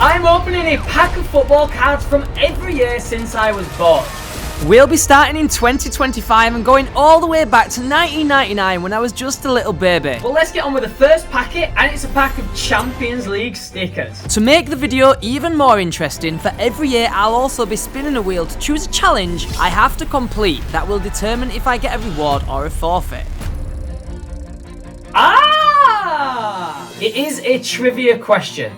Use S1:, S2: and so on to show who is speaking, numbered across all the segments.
S1: I'm opening a pack of football cards from every year since I was born.
S2: We'll be starting in 2025 and going all the way back to 1999 when I was just a little baby.
S1: Well, let's get on with the first packet, and it's a pack of Champions League stickers.
S2: To make the video even more interesting, for every year I'll also be spinning a wheel to choose a challenge I have to complete that will determine if I get a reward or a forfeit.
S1: Ah! It is a trivia question.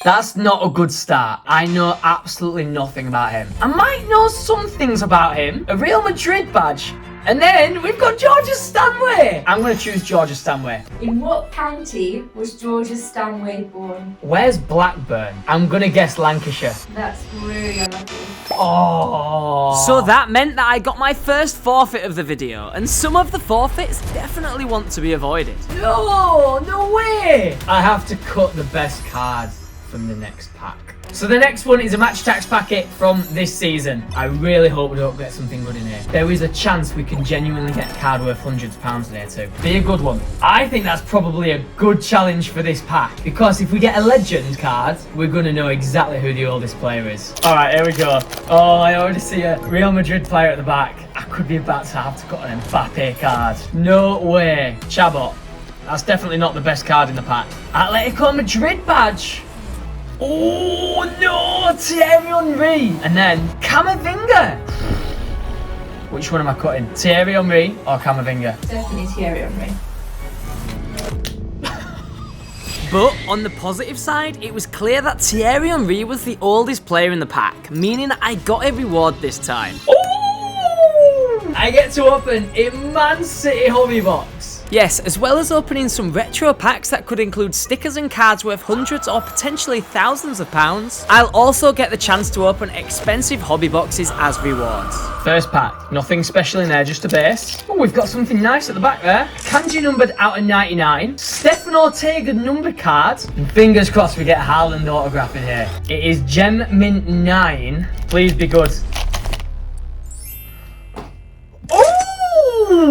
S1: That's not a good start. I know absolutely nothing about him. I might know some things about him. A Real Madrid badge. And then we've got Georgia Stanway. I'm going to choose Georgia Stanway.
S3: In what county was Georgia Stanway born?
S1: Where's Blackburn? I'm going to guess Lancashire.
S3: That's really unlucky.
S1: Oh.
S2: So that meant that I got my first forfeit of the video, and some of the forfeits definitely want to be avoided.
S1: No way. I have to cut the best cards from the next pack. So the next one is a match tax packet from this season. I really hope we don't get something good in here. There is a chance we can genuinely get a card worth hundreds of pounds in here too. Be a good one. I think that's probably a good challenge for this pack, because if we get a legend card, we're going to know exactly who the oldest player is. Alright, here we go. Oh, I already see a Real Madrid player at the back. I could be about to have to cut an Mbappe card. No way. Chabot. That's definitely not the best card in the pack. Atletico Madrid badge. Oh no, Thierry Henry. And then Camavinga. Which one am I cutting? Thierry Henry or Camavinga?
S3: Definitely Thierry Henry.
S2: But on the positive side, it was clear that Thierry Henry was the oldest player in the pack, meaning I got a reward this time.
S1: Oh! I get to open a Man City hobby box.
S2: Yes, as well as opening some retro packs that could include stickers and cards worth hundreds or potentially thousands of pounds, I'll also get the chance to open expensive hobby boxes as rewards.
S1: First pack, nothing special in there, just a base. Oh, we've got something nice at the back there. Kanji numbered out of 99. Stefan Ortega numbered card. And fingers crossed we get Haaland autograph in here. It is Gem Mint 9. Please be good.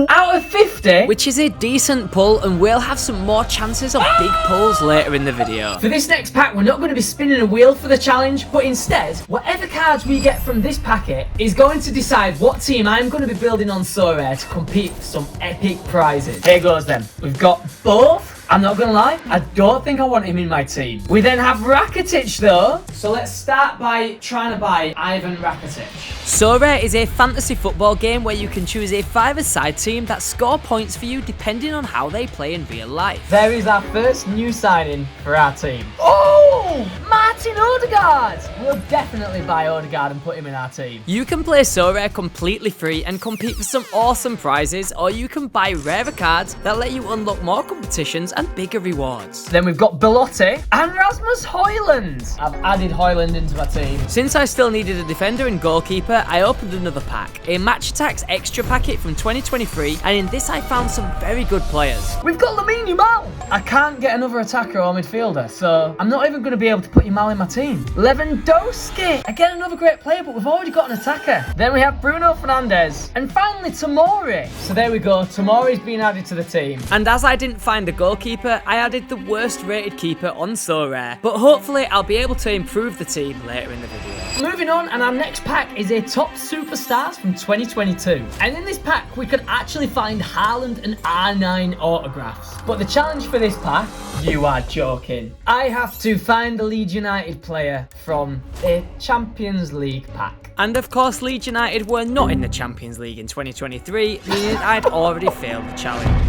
S1: Out of 50,
S2: which is a decent pull, and we'll have some more chances of big pulls later in the video.
S1: For this next pack, we're not going to be spinning a wheel for the challenge, but instead, whatever cards we get from this packet is going to decide what team I'm going to be building on So Rare to compete for some epic prizes. Here goes then. We've got both. I'm not gonna lie, I don't think I want him in my team. We then have Rakitic though. So let's start by trying to buy Ivan Rakitic.
S2: So Rare is a fantasy football game where you can choose a five-a-side team that score points for you depending on how they play in real life.
S1: There is our first new signing for our team. Oh, Martin Odegaard. We'll definitely buy Odegaard and put him in our team.
S2: You can play So Rare completely free and compete for some awesome prizes, or you can buy rarer cards that let you unlock more competitions and bigger rewards.
S1: Then we've got Belotti and Rasmus Højlund. I've added Højlund into my team.
S2: Since I still needed a defender and goalkeeper, I opened another pack, a Match Attacks extra packet from 2023, and in this I found some very good players.
S1: We've got Lamine Yamal. I can't get another attacker or midfielder, so I'm not even going to be able to put Yamal in my team. Lewandowski. Again, another great player, but we've already got an attacker. Then we have Bruno Fernandes. And finally, Tomori. So there we go. Tomori's been added to the team.
S2: And as I didn't find a goalkeeper, I added the worst rated keeper on So Rare, but hopefully I'll be able to improve the team later in the video.
S1: Moving on, and our next pack is a top superstars from 2022. And in this pack, we could actually find Haaland and R9 autographs. But the challenge for this pack, you are joking. I have to find the Leeds United player from a Champions League pack.
S2: And of course, Leeds United were not in the Champions League in 2023, meaning I'd already failed the challenge.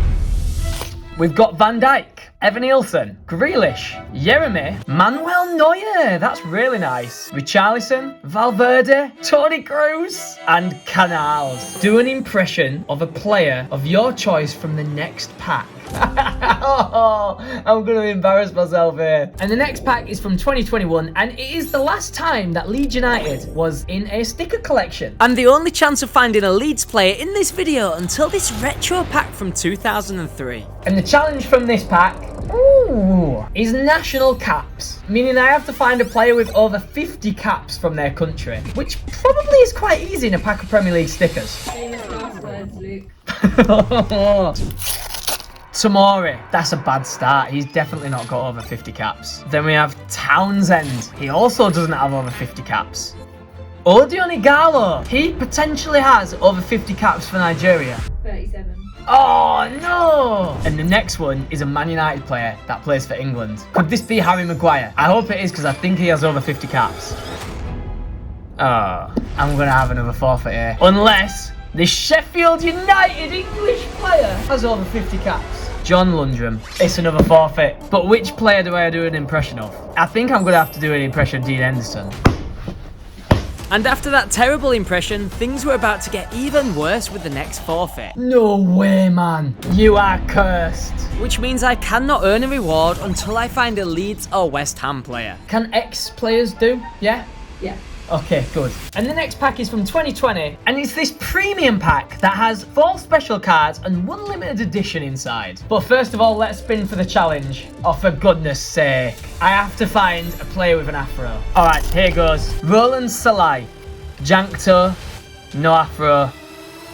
S1: We've got Van Dijk, Evan Nielsen, Grealish, Jeremy, Manuel Neuer. That's really nice. Richarlison, Valverde, Toni Kroos, and Canals. Do an impression of a player of your choice from the next pack. Oh, I'm going to embarrass myself here. And the next pack is from 2021, and it is the last time that Leeds United was in a sticker collection.
S2: And the only chance of finding a Leeds player in this video until this retro pack from 2003.
S1: And the challenge from this pack, is national caps. Meaning I have to find a player with over 50 caps from their country, which probably is quite easy in a pack of Premier League stickers.
S3: Famous last words, Luke.
S1: Tamori, that's a bad start. He's definitely not got over 50 caps. Then we have Townsend. He also doesn't have over 50 caps. Odion Igalo, he potentially has over 50 caps for Nigeria.
S3: 37.
S1: Oh no! And the next one is a Man United player that plays for England. Could this be Harry Maguire? I hope it is because I think he has over 50 caps. Oh, I'm going to have another forfeit here. Unless this Sheffield United English player has over 50 caps. John Lundgren. It's another forfeit. But which player do I do an impression of? I think I'm going to have to do an impression of Dean Henderson.
S2: And after that terrible impression, things were about to get even worse with the next forfeit.
S1: No way, man. You are cursed.
S2: Which means I cannot earn a reward until I find a Leeds or West Ham player.
S1: Can ex-players do? Yeah?
S3: Yeah.
S1: Okay, good. And the next pack is from 2020, and it's this premium pack that has 4 special cards and 1 limited edition inside. But first of all, let's spin for the challenge. Oh, for goodness sake. I have to find a player with an afro. All right, here goes. Roland Salai, Jankto, no afro,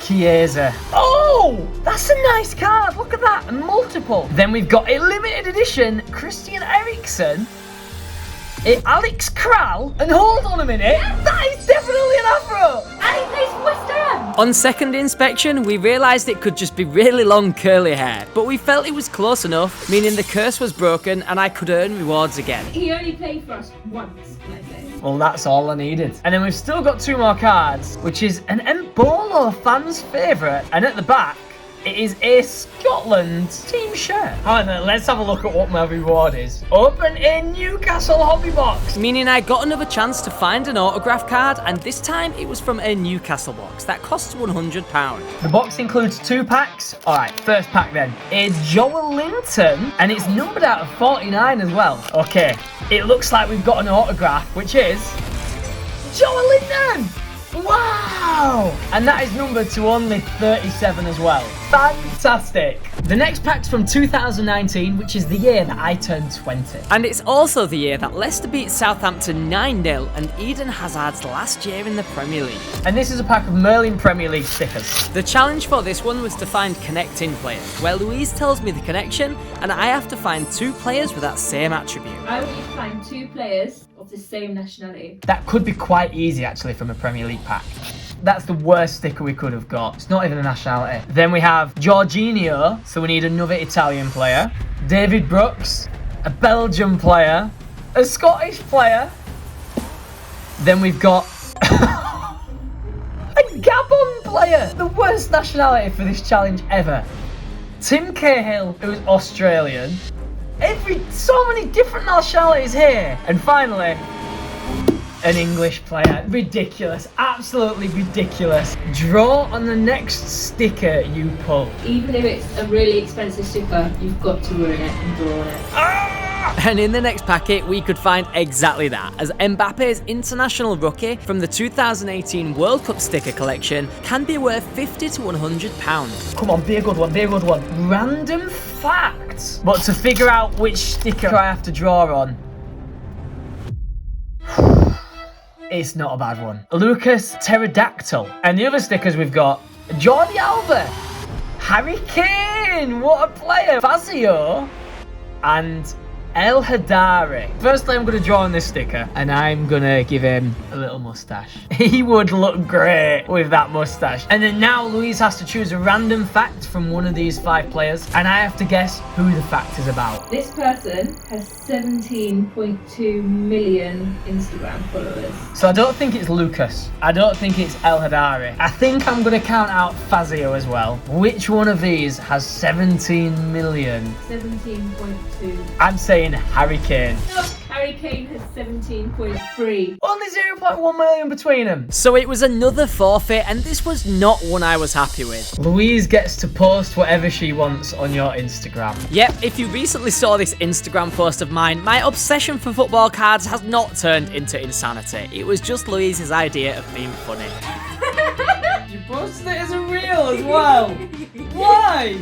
S1: Chiesa. Oh, that's a nice card. Look at that, and multiple. Then we've got a limited edition Christian Eriksen, Alex Kral, and hold on a minute, that is definitely an afro.
S3: And he plays West Ham.
S2: On second inspection, we realised it could just be really long curly hair, but we felt it was close enough, meaning the curse was broken and I could earn rewards again.
S3: He only played for us once, I think.
S1: Well, that's all I needed. And then we've still got 2 more cards, which is an Embolo fan's favourite, and at the back, it is a Scotland team shirt. However, let's have a look at what my reward is. Open a Newcastle hobby box.
S2: Meaning I got another chance to find an autograph card, and this time it was from a Newcastle box that costs £100.
S1: The box includes 2 packs. All right, first pack then. A Joel Linton, and it's numbered out of 49 as well. Okay, it looks like we've got an autograph, which is Joel Linton. Wow! And that is numbered to only 37 as well. Fantastic! The next pack's from 2019, which is the year that I turned 20.
S2: And it's also the year that Leicester beat Southampton 9-0 and Eden Hazard's last year in the Premier League.
S1: And this is a pack of Merlin Premier League stickers.
S2: The challenge for this one was to find connecting players, where Louise tells me the connection and I have to find 2 players with that same attribute.
S3: I will need to find 2 players of the same nationality.
S1: That could be quite easy actually from a Premier League pack. That's the worst sticker we could have got. It's not even a nationality. Then we have Jorginho, so we need another Italian player. David Brooks, a Belgian player, a Scottish player. Then we've got a Gabon player, the worst nationality for this challenge ever. Tim Cahill, who's Australian. So many different nationalities here. And finally, an English player. Ridiculous. Absolutely ridiculous. Draw on the next sticker you pull.
S3: Even if it's a really expensive sticker, you've got to ruin it and draw on it.
S2: And in the next packet, we could find exactly that, as Mbappe's international rookie from the 2018 World Cup sticker collection can be worth £50 to £100.
S1: Come on, be a good one, be a good one. Random facts. But to figure out which sticker I have to draw on, it's not a bad one. Lucas Pterodactyl. And the other stickers we've got, Jordi Alba, Harry Kane, what a player, Fazio, and El Hadari. Firstly, I'm going to draw on this sticker, and I'm going to give him a little mustache. He would look great with that mustache. And then now Louise has to choose a random fact from one of these 5 players, and I have to guess who the fact is about.
S3: This person has 17.2 million Instagram followers.
S1: So I don't think it's Lucas. I don't think it's El Hadari. I think I'm going to count out Fazio as well. Which one of these has 17 million?
S3: 17.2.
S1: I'm saying Harry Kane.
S3: No, Harry Kane has 17.3.
S1: Only 0.1 million between them.
S2: So it was another forfeit, and this was not one I was happy with.
S1: Louise gets to post whatever she wants on your Instagram.
S2: Yep, if you recently saw this Instagram post of mine, my obsession for football cards has not turned into insanity. It was just Louise's idea of being funny.
S3: You
S1: Posted it as a reel as well. Why?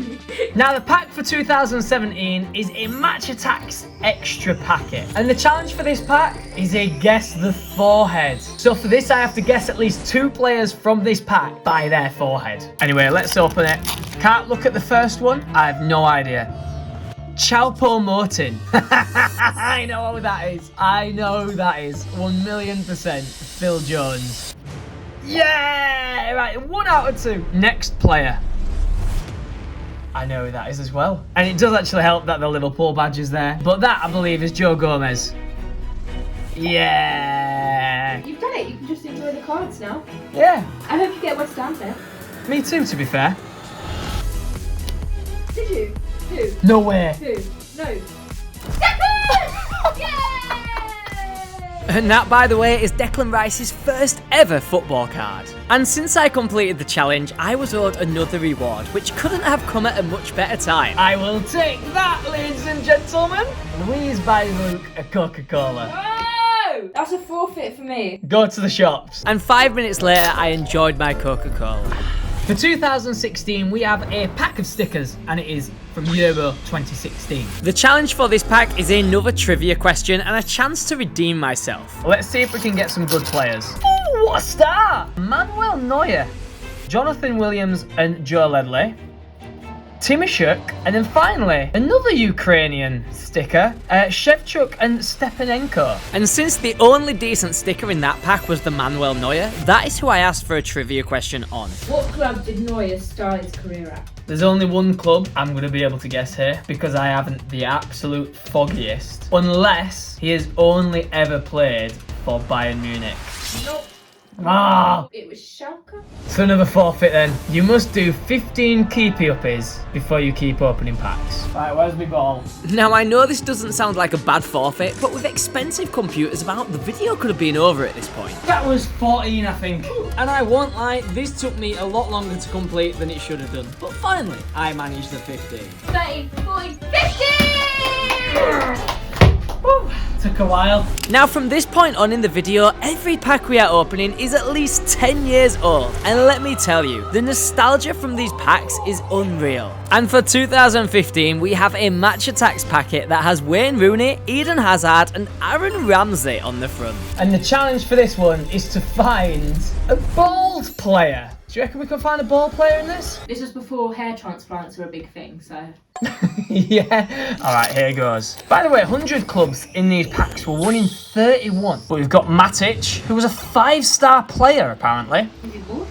S1: Now the pack for 2017 is a Match Attacks extra packet. And the challenge for this pack is a guess the forehead. So for this I have to guess at least 2 players from this pack by their forehead. Anyway, let's open it. Can't look at the first one. I have no idea. Choupo Motin. I know who that is. I know who that is. 1,000,000% Phil Jones. Yeah! Right, 1 out of 2. Next player. I know who that is as well. And it does actually help that the Liverpool badge is there. But that, I believe, is Joe Gomez. Yeah!
S3: You've done it. You can just enjoy the cards now.
S1: Yeah.
S3: I hope you get West Ham there.
S1: Me too, to be fair.
S3: Did you? Who?
S1: No way.
S3: Who? No. Yay!
S2: And that, by the way, is Declan Rice's first ever football card. And since I completed the challenge, I was owed another reward, which couldn't have come at a much better time.
S1: I will take that, ladies and gentlemen. Louise buys Luke a Coca-Cola.
S3: Oh! That's a forfeit for me.
S1: Go to the shops.
S2: And 5 minutes later, I enjoyed my Coca-Cola.
S1: For 2016, we have a pack of stickers, and it is from Euro 2016.
S2: The challenge for this pack is another trivia question and a chance to redeem myself.
S1: Let's see if we can get some good players. Ooh, what a start! Manuel Neuer, Jonathan Williams and Joe Ledley, Timoshuk, and then finally, another Ukrainian sticker, Shevchuk and Stepanenko.
S2: And since the only decent sticker in that pack was the Manuel Neuer, that is who I asked for a trivia question on.
S3: What club did Neuer start his career at?
S1: There's only one club I'm going to be able to guess here because I haven't the absolute foggiest. Unless he has only ever played for Bayern Munich.
S3: Nope.
S1: Ah!
S3: It was Schalke.
S1: So another forfeit then. You must do 15 keepy-uppies before you keep opening packs. Right, where's my ball?
S2: Now I know this doesn't sound like a bad forfeit, but with expensive computers about, the video could have been over at this point.
S1: That was 14, I think.
S2: And I won't lie, this took me a lot longer to complete than it should have done. But finally, I managed the 15.
S3: 30, 40, 50!
S1: Woo, took a while.
S2: Now from this point on in the video, every pack we are opening is at least 10 years old. And let me tell you, the nostalgia from these packs is unreal. And for 2015, we have a Match Attacks packet that has Wayne Rooney, Eden Hazard and Aaron Ramsey on the front.
S1: And the challenge for this one is to find a bald player. Do you reckon we can find a bald player in this?
S3: This was before hair transplants were a big thing, so.
S1: Yeah. Alright, here goes. By the way, 100 clubs in these packs were won in 31. But we've got Matic, who was a 5-star player, apparently.
S3: Is he bald?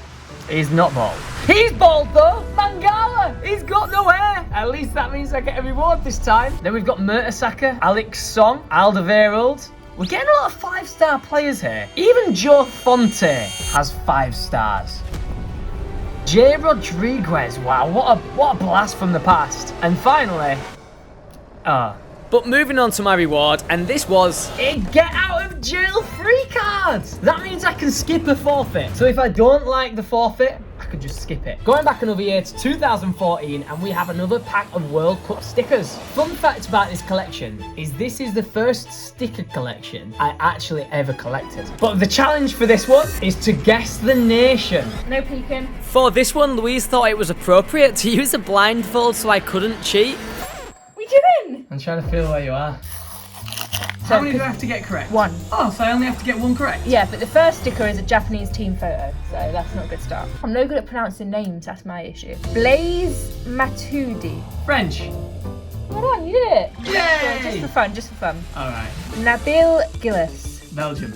S1: He's not bald. He's bald, though! Mangala! He's got no hair! At least that means I get a reward this time. Then we've got Mertesacker, Alex Song, Alderweireld. We're getting a lot of 5-star players here. Even Joe Fonte has 5 stars. J. Rodriguez, wow, what a blast from the past. And finally,
S2: But moving on to my reward, and this was
S1: a get out of jail free card. That means I can skip a forfeit. So if I don't like the forfeit, I could just skip it. Going back another year to 2014, and we have another pack of World Cup stickers. Fun fact about this collection is this is the first sticker collection I actually ever collected. But the challenge for this one is to guess the nation.
S3: No peeking.
S2: For this one, Louise thought it was appropriate to use a blindfold so I couldn't cheat.
S3: What are you doing?
S1: I'm trying to feel where you are.
S4: How many do I have to get correct?
S3: 1.
S4: Oh, so I only have to get 1 correct?
S3: Yeah, but the first sticker is a Japanese team photo, so that's not a good start. I'm no good at pronouncing names, that's my issue. Blaise Matuidi.
S4: French.
S3: Well done, you did it.
S4: Yay!
S3: Just for fun, just for fun.
S4: Alright.
S3: Nabil Gillis.
S4: Belgium.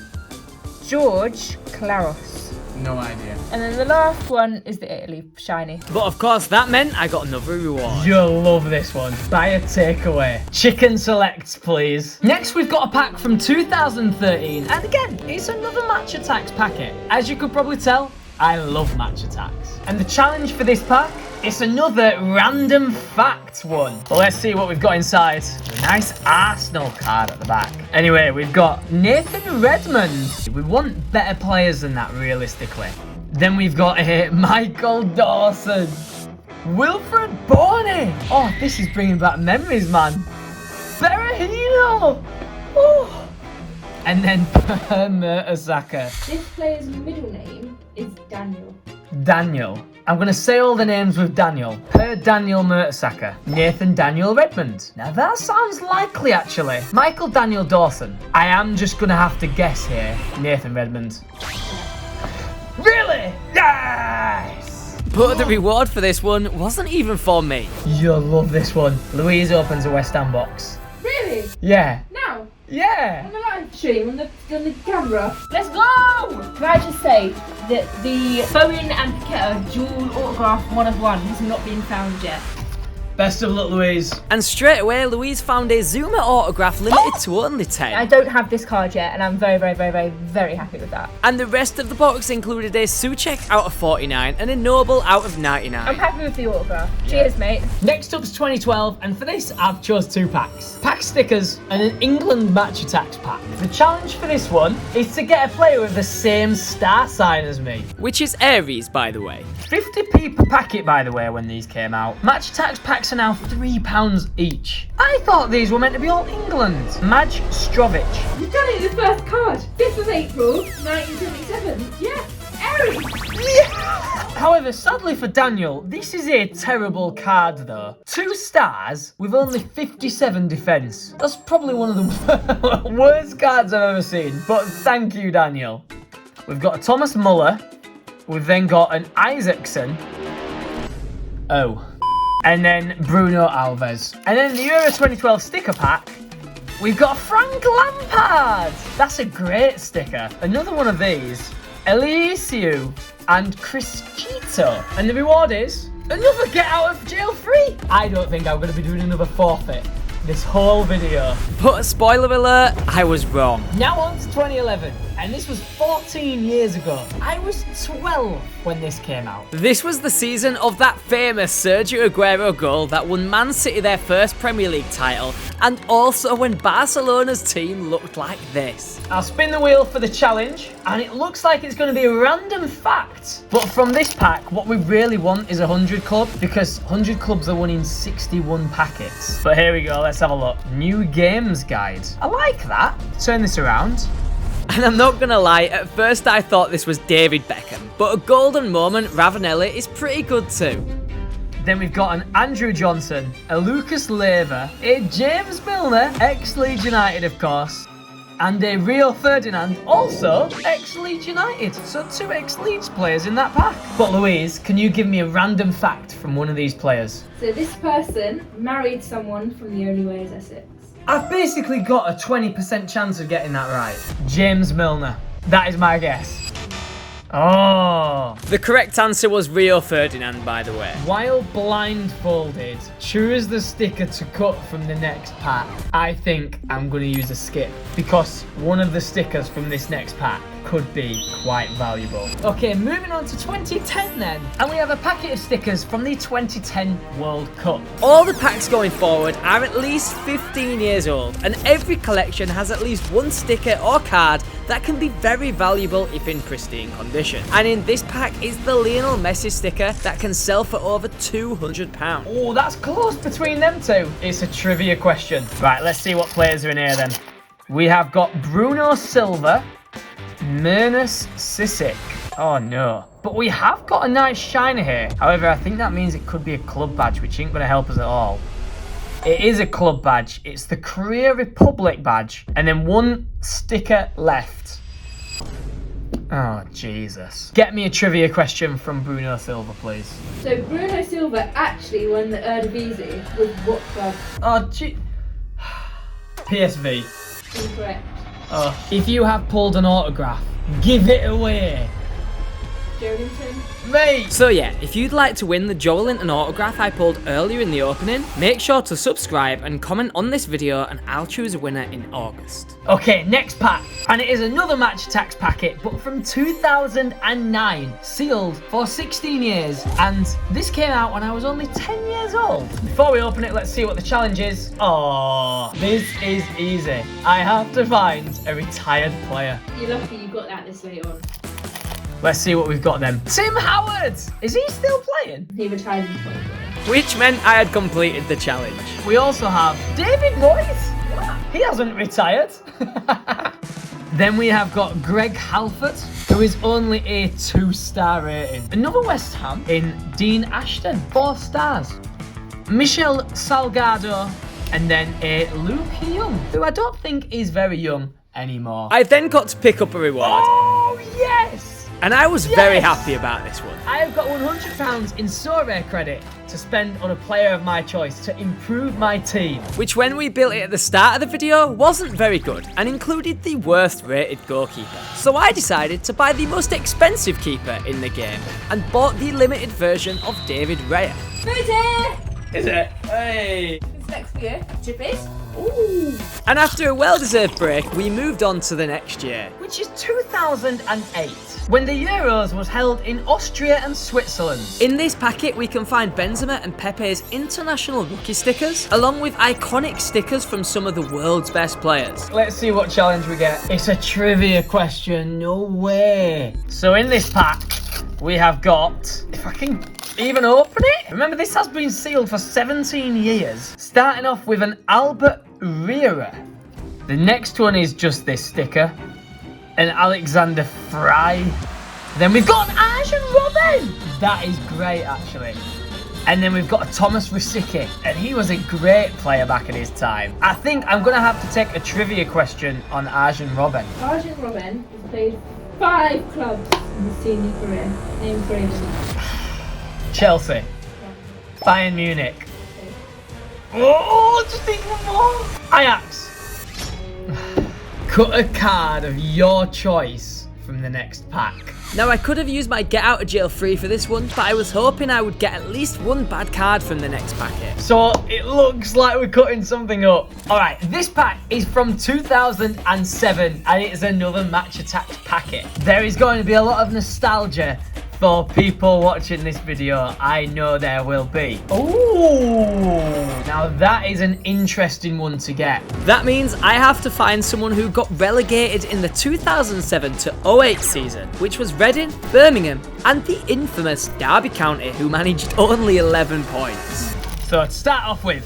S3: George Claros.
S4: No idea.
S3: And then the last one is the Italy shiny.
S2: But of course, that meant I got another reward.
S1: You'll love this one. Buy a takeaway. Chicken selects, please. Next, we've got a pack from 2013. And again, it's another Match Attacks packet. As you could probably tell, I love Match Attacks. And the challenge for this pack, it's another random fact one. But let's see what we've got inside. A nice Arsenal card at the back. Anyway, we've got Nathan Redmond. We want better players than that, realistically. Then we've got Michael Dawson. Wilfred Boney. Oh, this is bringing back memories, man. Ferrahino. Oh. And then Mertesacker.
S3: This player's middle name is Daniel.
S1: Daniel. I'm going to say all the names with Daniel. Per Daniel Mertesacker. Nathan Daniel Redmond. Now that sounds likely actually. Michael Daniel Dawson. I am just going to have to guess here. Nathan Redmond. Really? Yes!
S2: But the reward for this one wasn't even for me.
S1: You'll love this one. Louise opens a West Ham box.
S3: Really?
S1: Yeah.
S3: Now?
S1: Yeah.
S3: On the live stream, on the camera. Let's go! Can I just say that the Bowen and Paqueta dual autograph 1 of 1 has not been found yet.
S1: Best of luck, Louise.
S2: And straight away, Louise found a Zuma autograph limited to only 10.
S3: I don't have this card yet, and I'm very, very, very, very, very happy with that.
S2: And the rest of the box included a Suchek out of 49 and a Noble out of
S3: I'm
S2: 99.
S3: happy with the autograph. Cheers, mate.
S1: Next up's 2012, and for this, I've chose 2 packs. Pack stickers and an England Match Attacks pack. The challenge for this one is to get a player with the same star sign as me.
S2: Which is Aries, by the way.
S1: 50p per packet, by the way, when these came out. Match Attacks packs are now £3 each. I thought these were meant to be all England. Madge Strovic.
S3: You've done it in the first card. 5th of April, 1977. Yeah, Aries.
S1: However, sadly for Daniel, this is a terrible card though. 2 stars with only 57 defence. That's probably one of the worst cards I've ever seen. But thank you, Daniel. We've got a Thomas Muller. We've then got an Isaacson. Oh. And then Bruno Alves. And then the Euro 2012 sticker pack, we've got Frank Lampard. That's a great sticker. Another one of these, Elisiu and Chris Chito. And the reward is another get out of jail free. I don't think I'm going to be doing another forfeit this whole video.
S2: But spoiler alert, I was wrong.
S1: Now on to 2011, and this was 14 years ago. I was 12 when this came out.
S2: This was the season of that famous Sergio Aguero goal that won Man City their first Premier League title, and also when Barcelona's team looked like this.
S1: I'll spin the wheel for the challenge, and it looks like it's going to be a random fact. But from this pack, what we really want is 100 club, because 100 clubs are won in 61 packets. But here we go, let's have a look. New games guide. I like that. Turn this around.
S2: And I'm not gonna lie, at first I thought this was David Beckham, but a golden moment, Ravanelli, is pretty good too.
S1: Then we've got an Andrew Johnson, a Lucas Leiva, a James Milner, ex-Leeds United of course, and a Rio Ferdinand, also ex-Leeds United. So 2 ex-Leeds players in that pack. But Louise, can you give me a random fact from one of these players?
S3: So this person married someone from The Only Way is Essex.
S1: I've basically got a 20% chance of getting that right. James Milner. That is my guess. Oh.
S2: The correct answer was Rio Ferdinand, by the way.
S1: While blindfolded, choose the sticker to cut from the next pack. I think I'm going to use a skip because one of the stickers from this next pack could be quite valuable. Okay, moving on to 2010 then. And we have a packet of stickers from the 2010 World Cup.
S2: All the packs going forward are at least 15 years old, and every collection has at least 1 sticker or card that can be very valuable if in pristine condition. And in this pack is the Lionel Messi sticker that can sell for over £200.
S1: Oh, that's close between them 2. It's a trivia question. Right, let's see what players are in here then. We have got Bruno Silva, Mernus Sisic. Oh no. But we have got a nice shiner here. However, I think that means it could be a club badge, which ain't going to help us at all. It is a club badge. It's the Korea Republic badge. And then 1 sticker left. Oh, Jesus. Get me a trivia question from Bruno Silva, please.
S3: So Bruno Silva actually won the Eredivisie with what club?
S1: Oh, gee. PSV.
S3: Incorrect.
S1: Oh, if you have pulled an autograph, give it away.
S3: Joelinton.
S1: Mate!
S2: So yeah, if you'd like to win the Joelinton autograph I pulled earlier in the opening, make sure to subscribe and comment on this video and I'll choose a winner in August.
S1: Okay, next pack. And it is another Match Attacks packet, but from 2009. Sealed for 16 years. And this came out when I was only 10 years old. Before we open it, let's see what the challenge is. Oh, this is easy. I have to find a retired player.
S3: You're lucky you got that this late on.
S1: Let's see what we've got then. Tim Howard! Is he still playing?
S3: He retired in 2020.
S2: Which meant I had completed the challenge.
S1: We also have David Moyes. He hasn't retired. Then we have got Greg Halford, who is only a 2-star rating. Another West Ham in Dean Ashton, 4 stars. Michel Salgado, and then a Luke Young, who I don't think is very young anymore.
S2: I then got to pick up a reward.
S1: Oh, yes!
S2: And I was very happy about this one.
S1: I have got £100 in Sorare credit to spend on a player of my choice to improve my team.
S2: Which, when we built it at the start of the video, wasn't very good and included the worst rated goalkeeper. So I decided to buy the most expensive keeper in the game and bought the limited version of David Raya.
S3: Booty!
S1: Is it? Hey!
S3: This next for you. Chippies.
S1: Ooh!
S2: And after a well-deserved break, we moved on to the next year.
S1: Which is 2008, when the Euros was held in Austria and Switzerland.
S2: In this packet, we can find Benzema and Pepe's international rookie stickers, along with iconic stickers from some of the world's best players.
S1: Let's see what challenge we get. It's a trivia question, no way. So in this pack, we have got, if I can even open it. Remember, this has been sealed for 17 years. Starting off with an Albert Riera. The next one is just this sticker. An Alexander Fry. Then we've got an Arjen Robben. That is great, actually. And then we've got a Thomas Rosicky, and he was a great player back in his time. I think I'm going to have to take a trivia question on Arjen Robben.
S3: Arjen Robben has played 5 clubs in his senior career. Name 3 of them.
S1: Chelsea. Bayern Munich. Oh, just need one more. Ajax. Cut a card of your choice from the next pack.
S2: Now, I could have used my get out of jail free for this one, but I was hoping I would get at least one bad card from the next packet.
S1: So it looks like we're cutting something up. All right, this pack is from 2007 and it's another Match Attax packet. There is going to be a lot of nostalgia for people watching this video. I know there will be. Ooh, now that is an interesting one to get.
S2: That means I have to find someone who got relegated in the 2007 to 08 season, which was Reading, Birmingham, and the infamous Derby County, who managed only 11 points.
S1: So to start off with,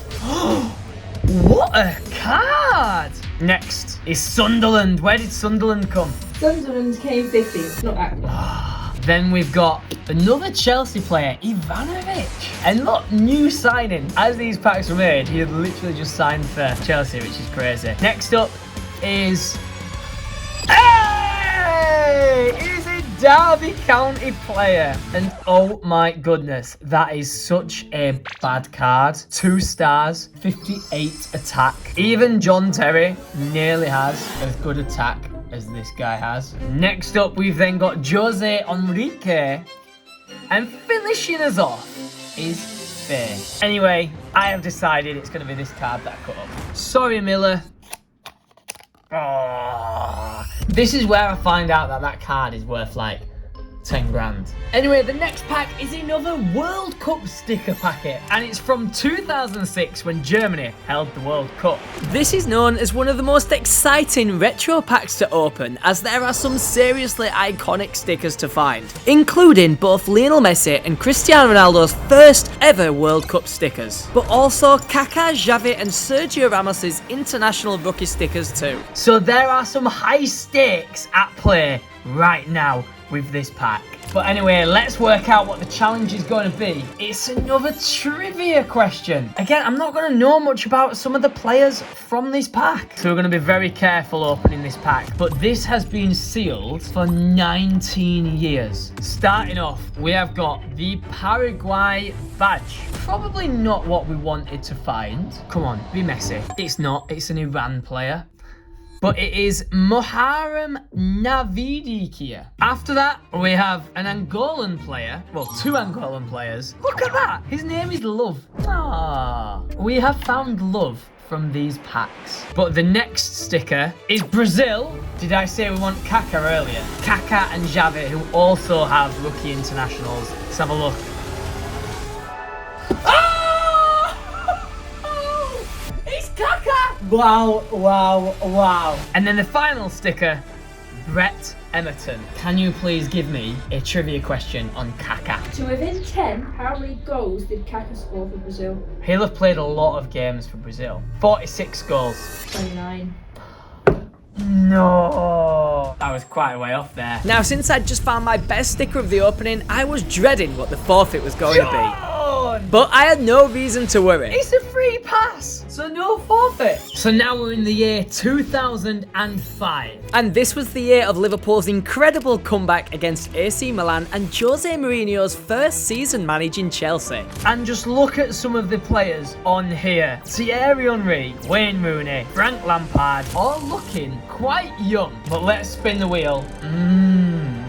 S1: what a card! Next is Sunderland. Where did Sunderland come?
S3: Sunderland came 15th, not active.
S1: Then we've got another Chelsea player, Ivanovic. And look, new signing. As these packs were made, he had literally just signed for Chelsea, which is crazy. Next up is... Hey! It is a Derby County player. And oh my goodness, that is such a bad card. 2 stars, 58 attack. Even John Terry nearly has as good attack as this guy has. Next up, we've then got Jose Enrique, and finishing us off is Faye. Anyway, I have decided it's going to be this card that I cut up. Sorry, Miller. Oh, this is where I find out that that card is worth like 10 grand. Anyway, the next pack is another World Cup sticker packet, and it's from 2006 when Germany held the World Cup.
S2: This is known as one of the most exciting retro packs to open, as there are some seriously iconic stickers to find, including both Lionel Messi and Cristiano Ronaldo's first ever World Cup stickers, but also Kaká, Xavi and Sergio Ramos's international rookie stickers too.
S1: So there are some high stakes at play right now with this pack. But anyway, let's work out what the challenge is going to be. It's another trivia question. Again, I'm not going to know much about some of the players from this pack, so we're going to be very careful opening this pack. But this has been sealed for 19 years. Starting off, we have got the Paraguay badge. Probably not what we wanted to find. Come on, be messy. It's not. It's an Iran player. But it is Muharrem Navidikia. After that, we have an Angolan player. Well, 2 Angolan players. Look at that. His name is Love. Ah, we have found love from these packs. But the next sticker is Brazil. Did I say we want Kaká earlier? Kaká and Xavi, who also have rookie internationals. Let's have a look. Wow, wow, wow. And then the final sticker, Brett Emerton. Can you please give me a trivia question on Kaká?
S3: So within 10, how many goals did Kaká score for Brazil?
S1: He'll have played a lot of games for Brazil. 46 goals.
S3: 29.
S1: No. That was quite a way off there.
S2: Now, since I'd just found my best sticker of the opening, I was dreading what the forfeit was going to be. But I had no reason to worry.
S1: It's a free pass, so no forfeit. So now we're in the year 2005.
S2: And this was the year of Liverpool's incredible comeback against AC Milan and Jose Mourinho's first season managing Chelsea.
S1: And just look at some of the players on here. Thierry Henry, Wayne Rooney, Frank Lampard, all looking quite young. But let's spin the wheel.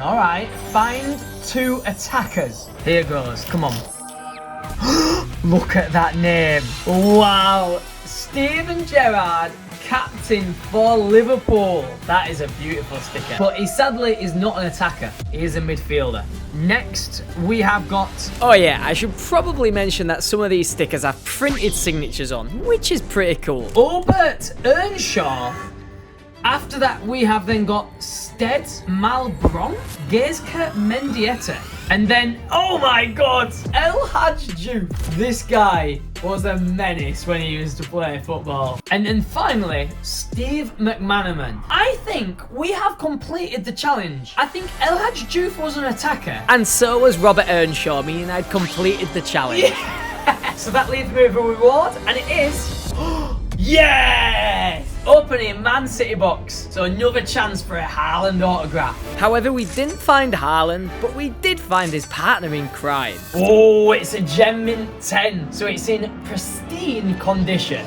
S1: All right, find 2 attackers. Here goes, come on. Look at that name. Wow. Steven Gerrard, captain for Liverpool. That is a beautiful sticker. But he sadly is not an attacker. He is a midfielder. Next, we have got...
S2: Oh yeah, I should probably mention that some of these stickers have printed signatures on, which is pretty cool.
S1: Albert Earnshaw. After that, we have then got Stead Malbron, Gezka Mendieta, and then, oh my god, El Hadj Diouf. This guy was a menace when he used to play football. And then finally, Steve McManaman. I think we have completed the challenge. I think El Hadj Diouf was an attacker.
S2: And so was Robert Earnshaw, meaning I'd completed the challenge.
S1: Yeah. So that leaves me with a reward, and it is... Yes! Opening Man City box. So another chance for a Haaland autograph.
S2: However, we didn't find Haaland, but we did find his partner in crime.
S1: Oh, it's a Gem Mint 10. So it's in pristine condition.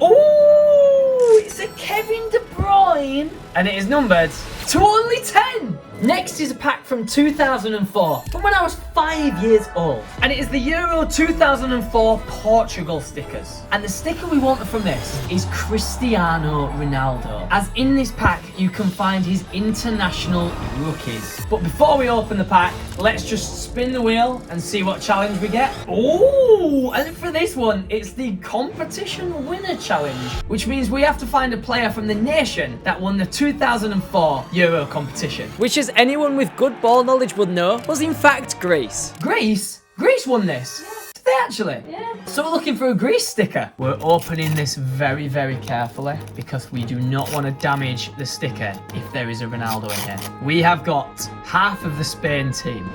S1: Oh, it's a Kevin De Bruyne. And it is numbered to only 10. Next is a pack from 2004, from when I was 5 years old. And it is the Euro 2004 Portugal stickers. And the sticker we wanted from this is Cristiano Ronaldo. As in this pack, you can find his international rookies. But before we open the pack, let's just spin the wheel and see what challenge we get. Oh, and for this one, it's the competition winner challenge, which means we have to find a player from the nation that won the 2004 Euro competition.
S2: Which, as anyone with good ball knowledge would know, was in fact Greece.
S1: Greece? Greece won this? Yeah. Did they actually?
S3: Yeah.
S1: So we're looking for a Greece sticker. We're opening this very, very carefully because we do not want to damage the sticker if there is a Ronaldo in here. We have got half of the Spain team.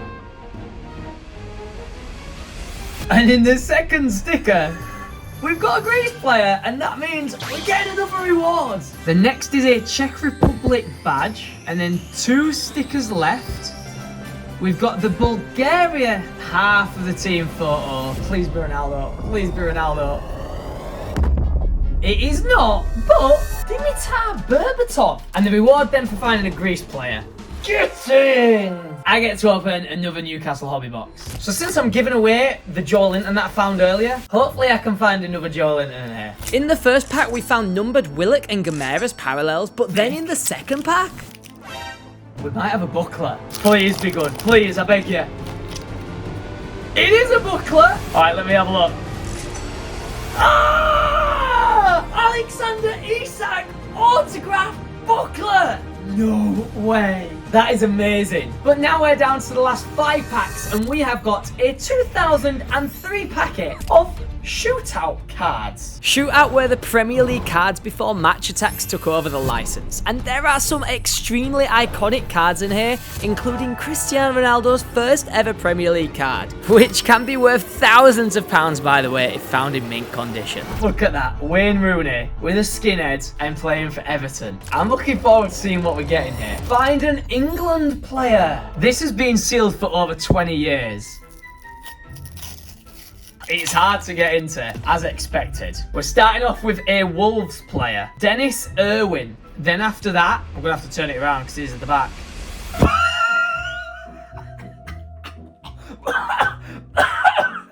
S1: And in the second sticker, we've got a Greece player, and that means we're getting another reward. The next is a Czech Republic badge, and then 2 stickers left. We've got the Bulgaria half of the team photo. Please be Ronaldo. Please be Ronaldo. It is not, but Dimitar Berbatov. And the reward then for finding a Greece player. Get in! I get to open another Newcastle hobby box. So since I'm giving away the Joel Linton that I found earlier, hopefully I can find another Joel Linton in here.
S2: In the first pack, we found numbered Willock and Gamera's parallels, but then in the second pack...
S1: We might have a booklet. Please be good. Please, I beg you. It is a booklet! Alright, let me have a look. Ah! Alexander Isak autograph booklet! No way. That is amazing. But now we're down to the last 5 packs, and we have got a 2003 packet of shootout cards.
S2: Shootout were the Premier League cards before Match Attacks took over the license, and there are some extremely iconic cards in here, including Cristiano Ronaldo's first ever Premier League card, which can be worth thousands of pounds, by the way, if found in mint condition.
S1: Look at that, Wayne Rooney with a skinhead and playing for Everton. I'm looking forward to seeing what we get in here. Find an England player. This has been sealed for over 20 years. It's hard to get into, as expected. We're starting off with a Wolves player, Dennis Irwin. Then after that, I'm going to have to turn it around because he's at the back.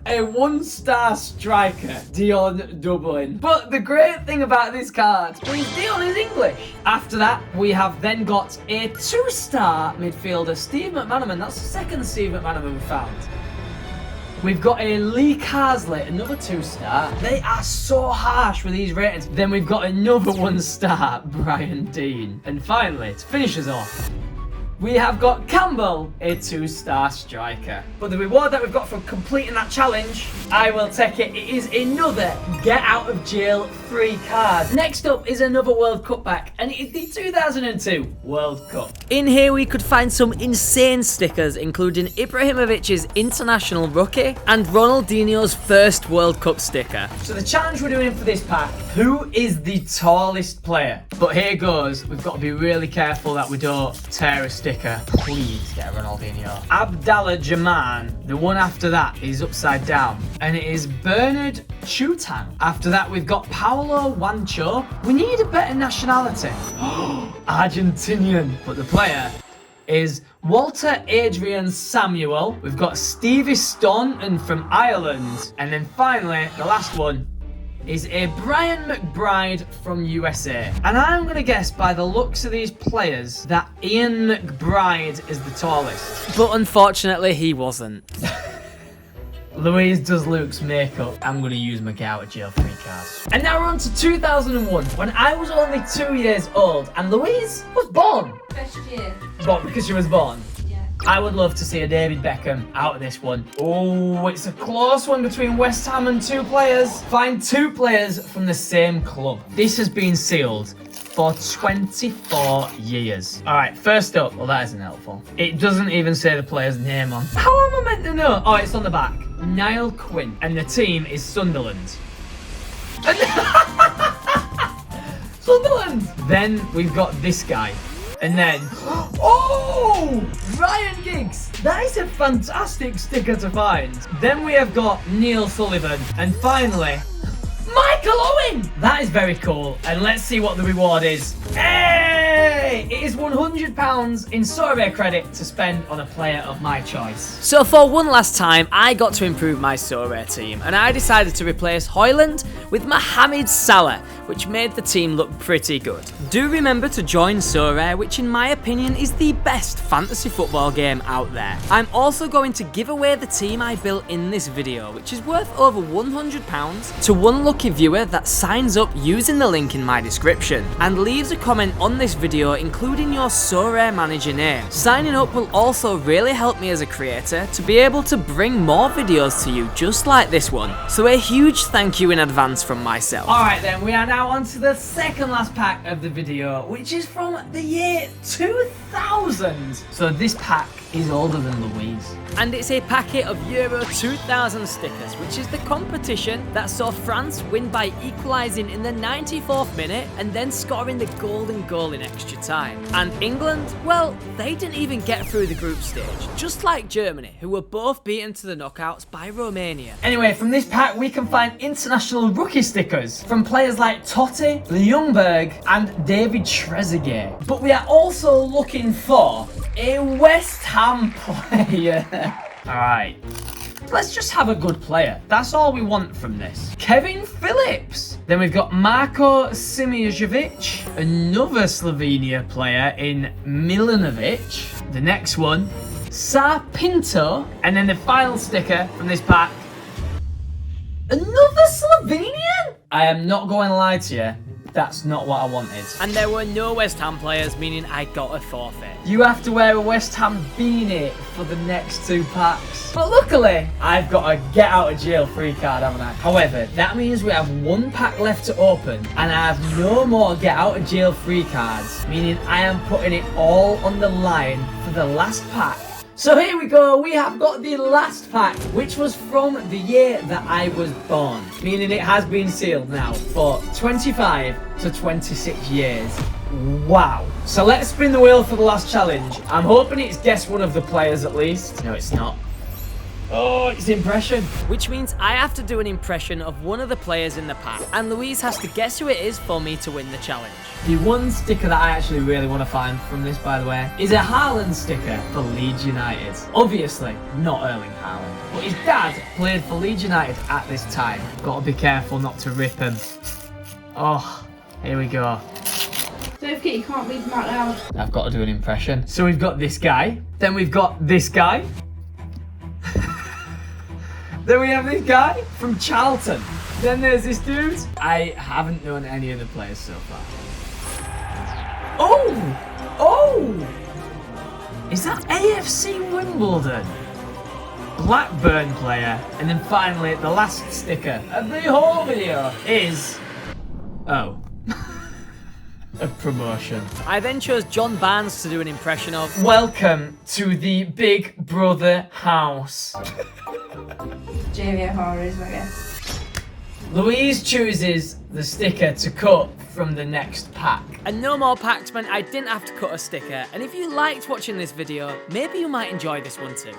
S1: A 1-star striker, Dion Dublin. But the great thing about this card is Dion is English. After that, we have then got a 2-star midfielder, Steve McManaman. That's the second Steve McManaman we found. We've got a Lee Carsley, another 2-star. They are so harsh with these ratings. Then we've got another 1-star, Brian Dean. And finally, to finish us off, we have got Campbell, a 2-star striker. But the reward that we've got for completing that challenge, I will take it. It is another get out of jail free card. Next up is another World Cup pack, and it is the 2002 World Cup.
S2: In here we could find some insane stickers, including Ibrahimovic's international rookie and Ronaldinho's first World Cup sticker.
S1: So the challenge we're doing for this pack, who is the tallest player? But here goes, we've got to be really careful that we don't tear a sticker. Please get a Ronaldinho. Abdallah Jaman, the one after that is upside down, and it is Bernard Chutan. After that we've got Paolo Wancho. We need a better nationality. Argentinian, but the player is Walter Adrian Samuel. We've got Stevie Staunton from Ireland, and then finally the last one is a Brian McBride from USA. And I'm gonna guess by the looks of these players that Ian McBride is the tallest.
S2: But unfortunately he wasn't.
S1: Louise does Luke's makeup. I'm gonna use my get out of jail free cards. And now we're on to 2001, when I was only 2 years old and Louise was born.
S3: First year.
S1: What, because she was born?
S3: Yeah.
S1: I would love to see a David Beckham out of this one. Oh, it's a close one between West Ham and 2 players. Find 2 players from the same club. This has been sealed for 24 years. All right, first up, well, that isn't helpful. It doesn't even say the player's name on. How am I meant to know? Oh, it's on the back. Niall Quinn, and the team is Sunderland. Sunderland! Then we've got this guy. And then, oh, Ryan Giggs. That is a fantastic sticker to find. Then we have got Neil Sullivan. And finally, Michael Owen. That is very cool. And let's see what the reward is. Hey! It is £100 in Sorare credit to spend on a player of my choice.
S2: So for one last time, I got to improve my Sorare team, and I decided to replace Højlund with Mohamed Salah, which made the team look pretty good. Do remember to join Sorare, which in my opinion is the best fantasy football game out there. I'm also going to give away the team I built in this video, which is worth over £100, to one lucky viewer that signs up using the link in my description and leaves a comment on this video including your Sorare manager name. Signing up will also really help me as a creator to be able to bring more videos to you just like this one. So a huge thank you in advance from myself.
S1: Alright then, we are now on to the second last pack of the video, which is from the year 2000. So this pack is older than Louise.
S2: And it's a packet of Euro 2000 stickers, which is the competition that saw France win by equalising in the 94th minute and then scoring the golden goal in extra time. And England, well, they didn't even get through the group stage, just like Germany, who were both beaten to the knockouts by Romania.
S1: Anyway, from this pack we can find international rookie stickers from players like Totti, Ljungberg and David Trezeguet. But we are also looking for a West Ham player. Alright, let's just have a good player. That's all we want from this. Kevin Phillips. Then we've got Marko Simijovic, another Slovenia player in Milanovic. The next one, Sa Pinto. And then the final sticker from this pack, another Slovenian? I am not going to lie to you. That's not what I wanted.
S2: And there were no West Ham players, meaning I got a forfeit.
S1: You have to wear a West Ham beanie for the next 2 packs. But luckily, I've got a get out of jail free card, haven't I? However, that means we have 1 pack left to open, and I have no more get out of jail free cards, meaning I am putting it all on the line for the last pack. So here we go, we have got the last pack, which was from the year that I was born, meaning it has been sealed now for 25 to 26 years. Wow. So let's spin the wheel for the last challenge. I'm hoping it's guess one of the players at least. No, it's not. Oh, it's impression.
S2: Which means I have to do an impression of one of the players in the pack, and Louise has to guess who it is for me to win the challenge.
S1: The one sticker that I actually really want to find from this, by the way, is a Haaland sticker for Leeds United. Obviously, not Erling Haaland, but his dad played for Leeds United at this time. Got to be careful not to rip him. Oh, here we go.
S3: Don't forget you can't read them out loud.
S1: I've got to do an impression. So we've got this guy, then we've got this guy. Then we have this guy from Charlton. Then there's this dude. I haven't known any of the players so far. Oh! Oh! Is that AFC Wimbledon? Blackburn player. And then finally, the last sticker of the whole video is... Oh. A promotion.
S2: I then chose John Barnes to do an impression of.
S1: Welcome to the Big Brother house.
S3: Jamie O'Hara's, I guess.
S1: Louise chooses the sticker to cut from the next pack.
S2: And no more packs meant I didn't have to cut a sticker. And if you liked watching this video, maybe you might enjoy this one too.